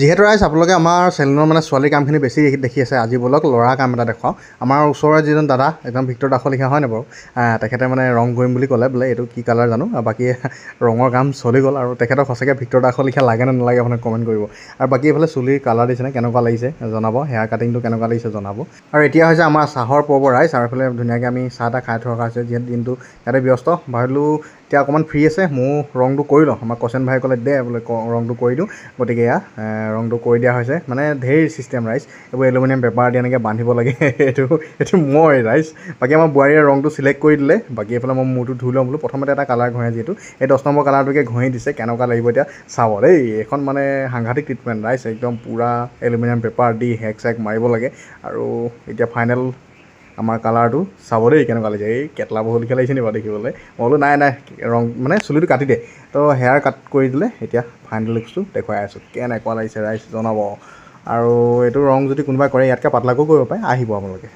যিহেতু ৰাইজ আপোনালোকে আমাৰ চেনেলৰ মানে ছোৱালীৰ কামখিনি বেছি দেখি আছে, আজি বলক ল'ৰা কাম এটা দেখুৱাওঁ। আমাৰ ওচৰৰে যিজন দাদা একদম ভিক্টৰ দাসলেখীয়া হয় নাই বাৰু, তেখেতে মানে ৰং কৰিম বুলি ক'লে, বোলে এইটো কি কালাৰ জানো, বাকী ৰঙৰ কাম চলি গ'ল। আৰু তেখেতক সঁচাকৈ ভিক্টৰ দাসলেখীয়া লাগে নে নালাগে আপোনাক কমেণ্ট কৰিব। আৰু বাকী এইফালে চুলিৰ কালাৰ দিছেনে কেনেকুৱা লাগিছে জনাব, হেয়াৰ কাটিংটো কেনেকুৱা লাগিছে জনাব। আৰু এতিয়া হৈছে আমাৰ চাহৰ পৰ্ব ৰাইজ, আৰু এইফালে ধুনীয়াকৈ আমি চাহ এটা খাই থকা হৈছে, যিহেতু দিনটো ইয়াতে ব্যস্ত। ভাবিলোঁ এতিয়া অকণমান ফ্ৰী আছে, ময়ো ৰংটো কৰি লওঁ। আমাৰ কচেন ভাই ক'লে দে বোলে ৰংটো কৰি দিওঁ, গতিকে এয়া ৰংটো কৰি দিয়া হৈছে। মানে ধেৰ ছিষ্টেম ৰাইজ, এইবোৰ এলুমিনিয়াম পেপাৰ দি এনেকৈ বান্ধিব লাগে, এইটো মই ৰাইজ। বাকী আমাৰ বোৱাৰীয়ে ৰংটো চিলেক্ট কৰি দিলে, বাকী এইফালে মই মূৰটো ধুই লওঁ বোলো। প্ৰথমতে এটা কালাৰ ঘঁহে, যিহেতু এই 10 নম্বৰ কালাৰটোকে ঘঁহি দিছে, কেনেকুৱা লাগিব এতিয়া চাব দেই। এইখন মানে সাংঘাতিক ট্ৰিটমেণ্ট ৰাইজ, একদম পূৰা এলুমিনিয়াম পেপাৰ দি হেক চেক মাৰিব লাগে। আৰু এতিয়া ফাইনেল আমাৰ কালাৰটো চাব দেই কেনেকুৱা লাগিছে। এই কেটলা বহুতকৈ লাগিছে নি বাৰু দেখিবলৈ। মই বোলো নাই ৰং মানে চুলিটো কাটি দে, তো হেয়াৰ কাট কৰি দিলে। এতিয়া ফাইনেল লুকছটো দেখুৱাই আছোঁ, কেনেকুৱা লাগিছে ৰাইজ জনাব। আৰু এইটো ৰং যদি কোনোবাই কৰে, ইয়াতকৈ পাতলাকো কৰিব পাৰে, আহিব আপোনালোকে।